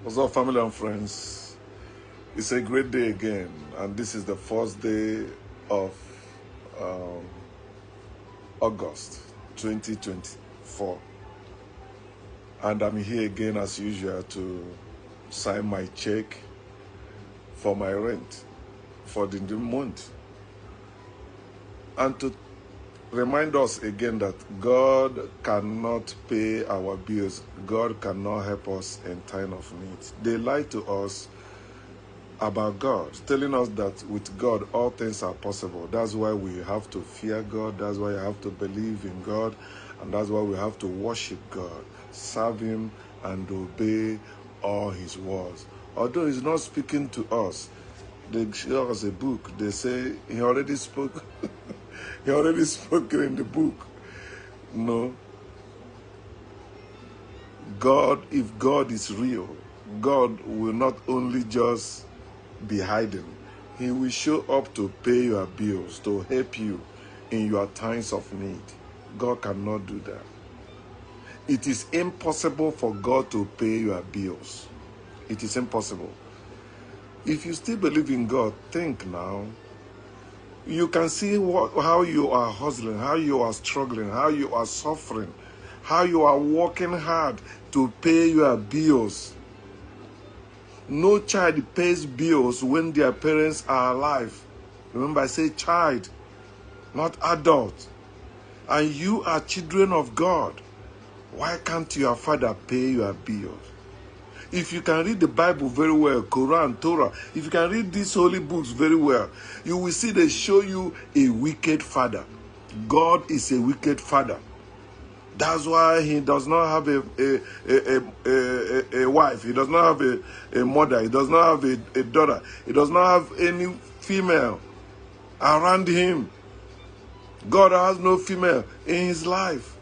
What's up, family and friends? It's a great day again, and this is the first day of um, August 2024. And I'm here again, as usual, to sign my check for my rent for the new month. And to remind us again that God cannot pay our bills. God cannot help us in time of need. They lie to us about God, telling us that with God all things are possible. That's why we have to fear God. That's why you have to believe in God. And that's why we have to worship God, serve Him, and obey all His words. Although He's not speaking to us, they show us a book. They say He already spoke. He already spoken in the book. No. God, if God is real, God will not only just be hiding. He will show up to pay your bills, to help you in your times of need. God cannot do that. It is impossible for God to pay your bills. It is impossible. If you still believe in God, think now. You can see how you are hustling, how you are struggling, how you are suffering, how you are working hard to pay your bills. No child pays bills when their parents are alive. Remember, I say child, not adult. And you are children of God. Why can't your father pay your bills? If you can read the Bible very well, Quran, Torah, if you can read these holy books very well, you will see they show you a wicked father. God is a wicked father. That's why He does not have a wife. He does not have a mother. He does not have a daughter. He does not have any female around Him. God has no female in His life.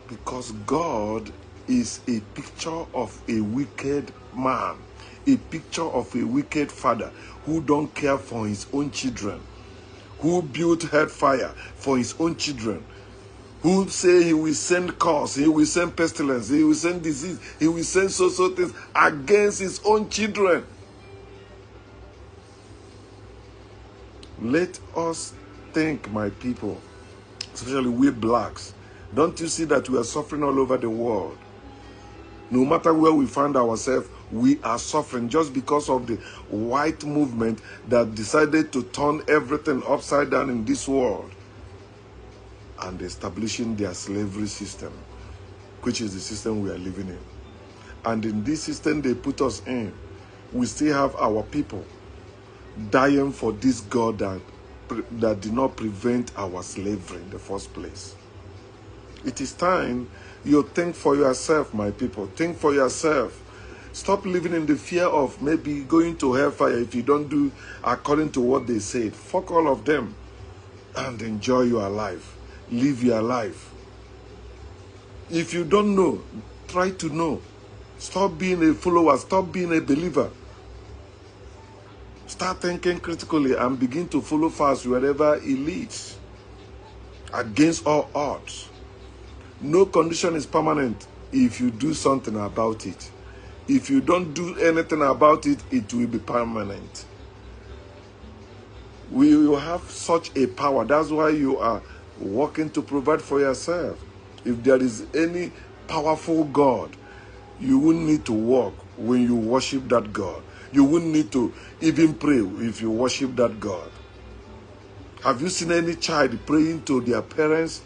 Because God is a picture of a wicked man, a picture of a wicked father who don't care for his own children, who built hellfire for his own children, who say He will send curse, He will send pestilence, He will send disease, He will send so things against His own children. Let us think, my people, especially we blacks. Don't you see that we are suffering all over the world? No matter where we find ourselves, we are suffering just because of the white movement that decided to turn everything upside down in this world and establishing their slavery system, which is the system we are living in. And in this system they put us in, we still have our people dying for this God that did not prevent our slavery in the first place. It is time you think for yourself, my people. Think for yourself. Stop living in the fear of maybe going to hellfire if you don't do according to what they said. Fuck all of them and enjoy your life. Live your life. If you don't know, try to know. Stop being a follower. Stop being a believer. Start thinking critically and begin to follow fast wherever it leads. Against all odds. No condition is permanent if you do something about it. If you don't do anything about it, it will be permanent. We will have such a power. That's why you are working to provide for yourself. If there is any powerful God, you wouldn't need to work when you worship that God. You wouldn't need to even pray if you worship that God. Have you seen any child praying to their parents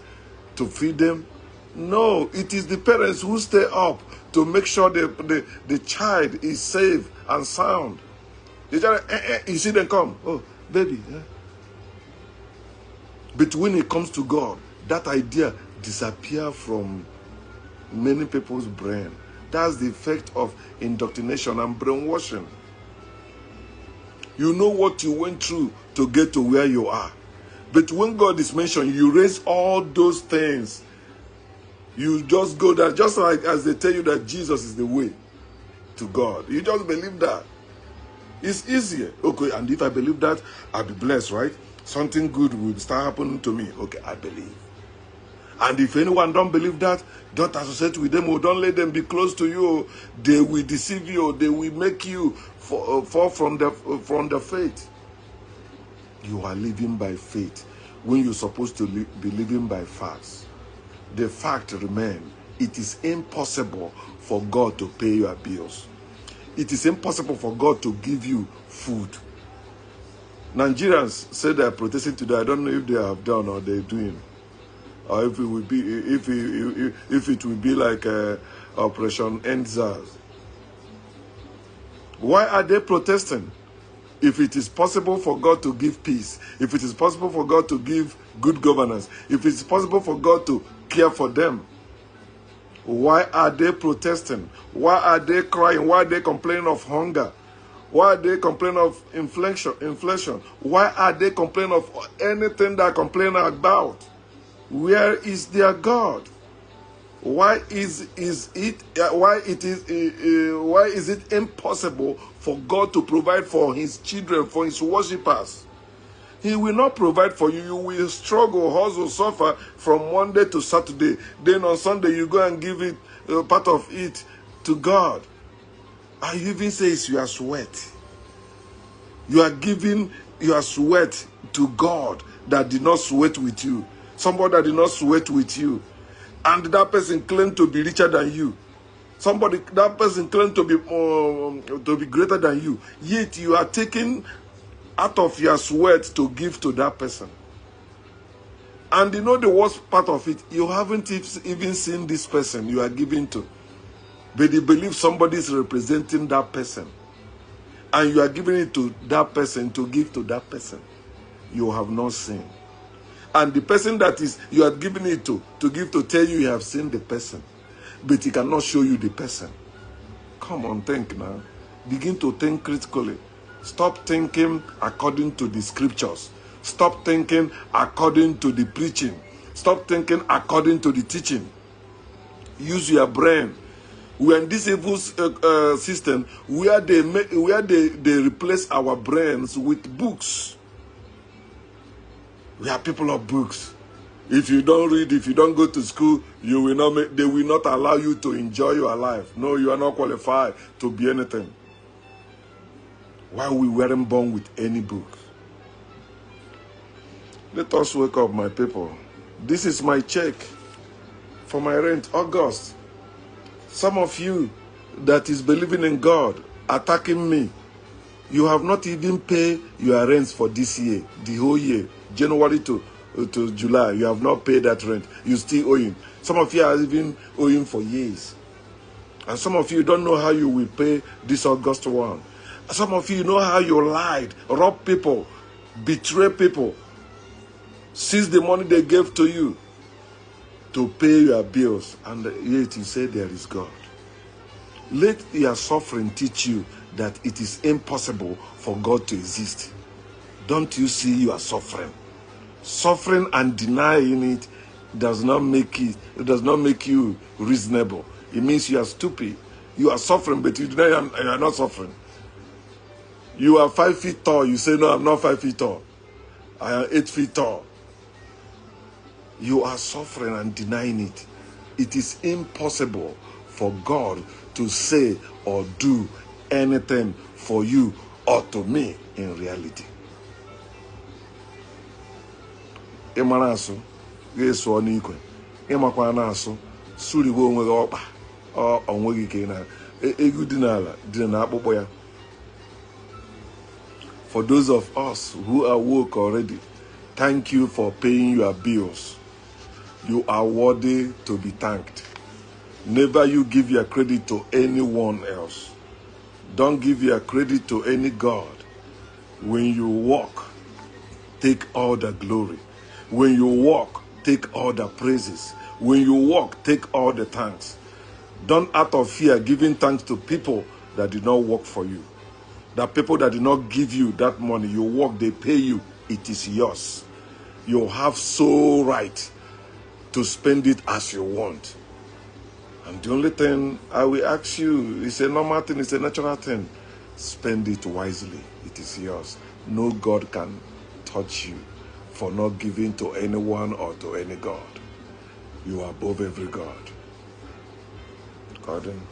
to feed them? No, it is the parents who stay up to make sure the child is safe and sound. The child, you see them come. Oh, baby. But when it comes to God, that idea disappears from many people's brain. That's the effect of indoctrination and brainwashing. You know what you went through to get to where you are. But when God is mentioned, you raise all those things. You just go there, just like as they tell you that Jesus is the way to God. You just believe that. It's easier. Okay, and if I believe that, I'll be blessed, right? Something good will start happening to me. Okay, I believe. And if anyone don't believe that, don't associate with them, or don't let them be close to you. They will deceive you. They will make you fall from the faith. You are living by faith when you're supposed to be living by facts. The fact remains, it is impossible for God to pay your bills. It is impossible for God to give you food. Nigerians say they are protesting today. I don't know if they have done or they're doing, or if it will be if it will be like Operation End SARS. Why are they protesting? If it is possible for God to give peace, if it is possible for God to give good governance, if it is possible for God to care for them, why are they protesting? Why are they crying? Why are they complaining of hunger? Why are they complaining of inflation? Why are they complaining of anything they are complaining about? Where is their God? Why is it impossible for God to provide for his children, for his worshippers? He will not provide for you. You will struggle, hustle, suffer from Monday to Saturday. Then on Sunday you go and give it part of it to God. And you even say it's your sweat. You are giving your sweat to God that did not sweat with you. Somebody that did not sweat with you. And that person claimed to be richer than you. That person claimed to be greater than you. Yet you are taking out of your sweat to give to that person. And you know the worst part of it, you haven't even seen this person you are giving to. But you believe somebody is representing that person. And you are giving it to that person to give to that person. You have not seen. And the person that is you are giving it to give to tell you have seen the person. But he cannot show you the person. Come on, think now. Begin to think critically. Stop thinking according to the scriptures. Stop thinking according to the preaching. Stop thinking according to the teaching. Use your brain. We are in this evil system where they replace our brains with books. We are people of books. If you don't read, if you don't go to school, you will not they will not allow you to enjoy your life. No, you are not qualified to be anything. Why we weren't born with any book? Let us wake up, my people. This is my check for my rent, August. Some of you that is believing in God, attacking me, you have not even paid your rents for this year, the whole year, January to July. You have not paid that rent. You still owing. Some of you are even owing for years. And some of you don't know how you will pay this August one. Some of you know how you lied, robbed people, betray people, seize the money they gave to you to pay your bills, and yet you say there is God. Let your suffering teach you that it is impossible for God to exist. Don't you see you are suffering? Suffering and denying it does not make you reasonable. It means you are stupid. You are suffering, but you deny you are not suffering. You are 5 feet tall. You say, no, I'm not 5 feet tall. I am 8 feet tall. You are suffering and denying it. It is impossible for God to say or do anything for you or to me in reality. Ịmara asụ ga-eso n'ikwe. Ịmakwa na asụ suriwo onwe gị ọkpa onwe gị ke na egu dị n'ala dị na akpụkpọ ya. For those of us who are woke already, thank you for paying your bills. You are worthy to be thanked. Never you give your credit to anyone else. Don't give your credit to any God. When you walk, take all the glory. When you walk, take all the praises. When you walk, take all the thanks. Don't out of fear giving thanks to people that did not work for you. The people that did not give you that money, you work, they pay you, it is yours. You have so right to spend it as you want. And the only thing I will ask you, it's a normal thing, it's a natural thing. Spend it wisely. It is yours. No God can touch you for not giving to anyone or to any God. You are above every God. Gordon.